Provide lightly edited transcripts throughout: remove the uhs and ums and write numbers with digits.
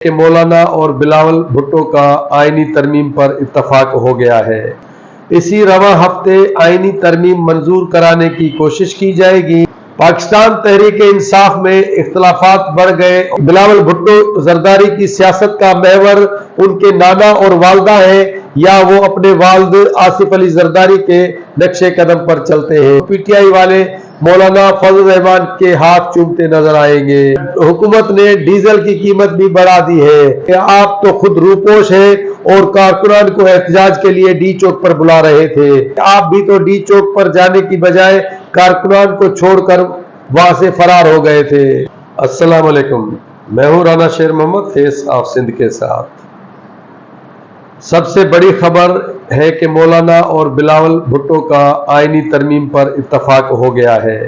کہ مولانا اور بلاول بھٹو کا آئینی ترمیم پر اتفاق ہو گیا ہے۔ اسی رواں ہفتے آئینی ترمیم منظور کرانے کی کوشش کی جائے گی۔ پاکستان تحریک انصاف میں اختلافات بڑھ گئے۔ بلاول بھٹو زرداری کی سیاست کا محور ان کے نانا اور والدہ ہیں یا وہ اپنے والد آصف علی زرداری کے نقش قدم پر چلتے ہیں؟ پی ٹی آئی والے مولانا فضل الرحمان کے ہاتھ چومتے نظر آئیں گے۔ حکومت نے ڈیزل کی قیمت بھی بڑھا دی ہے کہ آپ تو خود روپوش ہیں اور کارکنان کو احتجاج کے لیے ڈی چوک پر بلا رہے تھے۔ آپ بھی تو ڈی چوک پر جانے کی بجائے کارکنان کو چھوڑ کر وہاں سے فرار ہو گئے تھے۔ السلام علیکم، میں ہوں رانا شیر محمد فیس آف سندھ کے ساتھ۔ سب سے بڑی خبر ہے کہ مولانا اور بلاول بھٹو کا آئینی ترمیم پر اتفاق ہو گیا ہے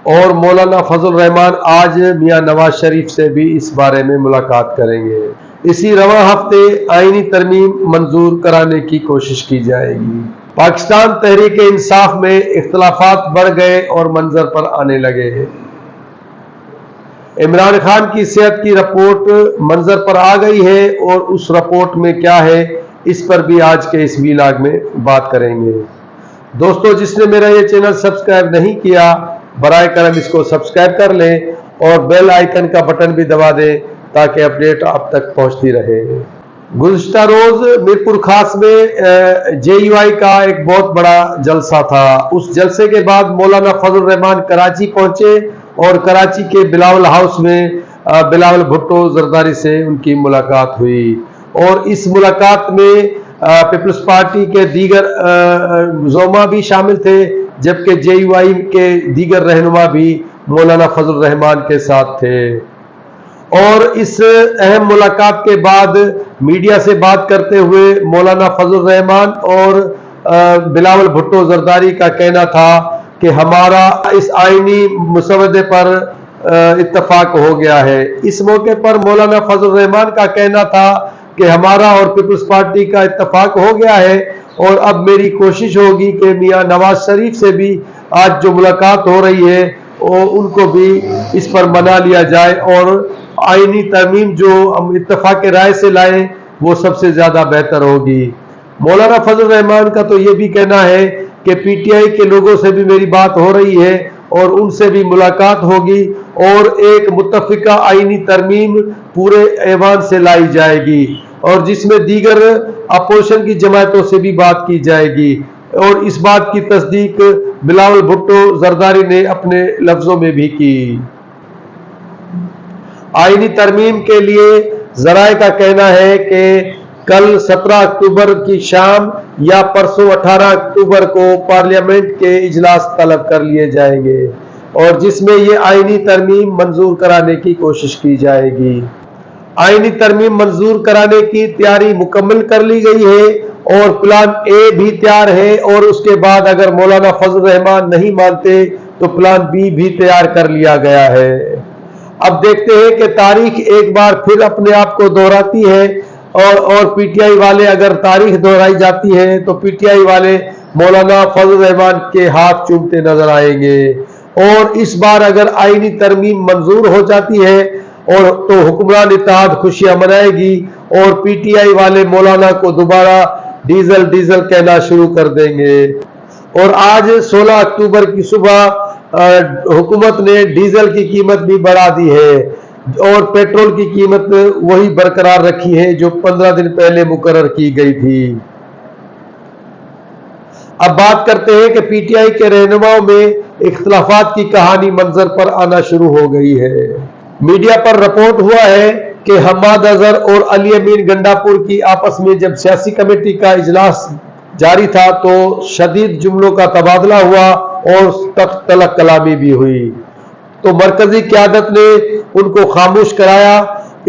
اور مولانا فضل الرحمان آج میاں نواز شریف سے بھی اس بارے میں ملاقات کریں گے۔ اسی رواں ہفتے آئینی ترمیم منظور کرانے کی کوشش کی جائے گی۔ پاکستان تحریک انصاف میں اختلافات بڑھ گئے اور منظر پر آنے لگے۔ عمران خان کی صحت کی رپورٹ منظر پر آ گئی ہے اور اس رپورٹ میں کیا ہے اس پر بھی آج کے اس ویلاگ میں بات کریں گے۔ دوستو، جس نے میرا یہ چینل سبسکرائب نہیں کیا برائے کرم اس کو سبسکرائب کر لیں اور بیل آئیکن کا بٹن بھی دبا دیں تاکہ اپڈیٹ آپ تک پہنچتی رہے۔ گزشتہ روز میرپور خاص میں جے یو آئی کا ایک بہت بڑا جلسہ تھا۔ اس جلسے کے بعد مولانا فضل الرحمان کراچی پہنچے اور کراچی کے بلاول ہاؤس میں بلاول بھٹو زرداری سے ان کی ملاقات ہوئی اور اس ملاقات میں پیپلز پارٹی کے دیگر زعما بھی شامل تھے جبکہ جے یو آئی کے دیگر رہنما بھی مولانا فضل الرحمان کے ساتھ تھے۔ اور اس اہم ملاقات کے بعد میڈیا سے بات کرتے ہوئے مولانا فضل الرحمان اور بلاول بھٹو زرداری کا کہنا تھا کہ ہمارا اس آئینی مسودے پر اتفاق ہو گیا ہے۔ اس موقع پر مولانا فضل الرحمان کا کہنا تھا کہ ہمارا اور پیپلز پارٹی کا اتفاق ہو گیا ہے اور اب میری کوشش ہوگی کہ میاں نواز شریف سے بھی آج جو ملاقات ہو رہی ہے ان کو بھی اس پر منا لیا جائے اور آئینی ترمیم جو ہم اتفاق رائے سے لائیں وہ سب سے زیادہ بہتر ہوگی۔ مولانا فضل الرحمان کا تو یہ بھی کہنا ہے کہ پی ٹی آئی کے لوگوں سے بھی میری بات ہو رہی ہے اور ان سے بھی ملاقات ہوگی اور ایک متفقہ آئینی ترمیم پورے ایوان سے لائی جائے گی اور جس میں دیگر اپوزیشن کی جماعتوں سے بھی بات کی جائے گی اور اس بات کی تصدیق بلاول بھٹو زرداری نے اپنے لفظوں میں بھی کی۔ آئینی ترمیم کے لیے ذرائع کا کہنا ہے کہ کل 17 اکتوبر کی شام یا پرسوں 18 اکتوبر کو پارلیمنٹ کے اجلاس طلب کر لیے جائیں گے اور جس میں یہ آئینی ترمیم منظور کرانے کی کوشش کی جائے گی۔ آئینی ترمیم منظور کرانے کی تیاری مکمل کر لی گئی ہے اور پلان اے بھی تیار ہے اور اس کے بعد اگر مولانا فضل الرحمان نہیں مانتے تو پلان بی بھی تیار کر لیا گیا ہے۔ اب دیکھتے ہیں کہ تاریخ ایک بار پھر اپنے آپ کو دہراتی ہے اور پی ٹی آئی والے اگر تاریخ دہرائی جاتی ہے تو پی ٹی آئی والے مولانا فضل الرحمان کے ہاتھ چومتے نظر آئیں گے اور اس بار اگر آئینی ترمیم منظور ہو جاتی ہے اور تو حکمران اتحاد خوشیاں منائے گی اور پی ٹی آئی والے مولانا کو دوبارہ ڈیزل ڈیزل کہنا شروع کر دیں گے۔ اور آج 16 اکتوبر کی صبح حکومت نے ڈیزل کی قیمت بھی بڑھا دی ہے اور پیٹرول کی قیمت وہی برقرار رکھی ہے جو 15 دن پہلے مقرر کی گئی تھی۔ اب بات کرتے ہیں کہ پی ٹی آئی کے رہنماؤں میں اختلافات کی کہانی منظر پر آنا شروع ہو گئی ہے۔ میڈیا پر رپورٹ ہوا ہے کہ حماد اظہر اور علی امین گنڈاپور کی آپس میں جب سیاسی کمیٹی کا اجلاس جاری تھا تو شدید جملوں کا تبادلہ ہوا اور سخت تلق کلامی بھی ہوئی تو مرکزی قیادت نے ان کو خاموش کرایا۔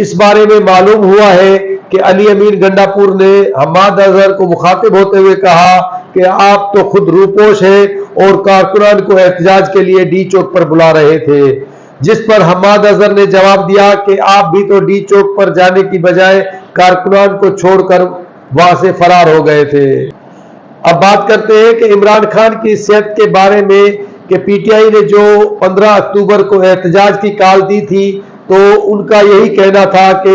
اس بارے میں معلوم ہوا ہے کہ علی امین گنڈاپور نے حماد اظہر کو مخاطب ہوتے ہوئے کہا کہ آپ تو خود روپوش ہیں اور کارکنان کو احتجاج کے لیے ڈی چوک پر بلا رہے تھے، جس پر حماد اظہر نے جواب دیا کہ آپ بھی تو ڈی چوک پر جانے کی بجائے کارکنان کو چھوڑ کر وہاں سے فرار ہو گئے تھے۔ اب بات کرتے ہیں کہ عمران خان کی صحت کے بارے میں کہ پی ٹی آئی نے جو 15 اکتوبر کو احتجاج کی کال دی تھی تو ان کا یہی کہنا تھا کہ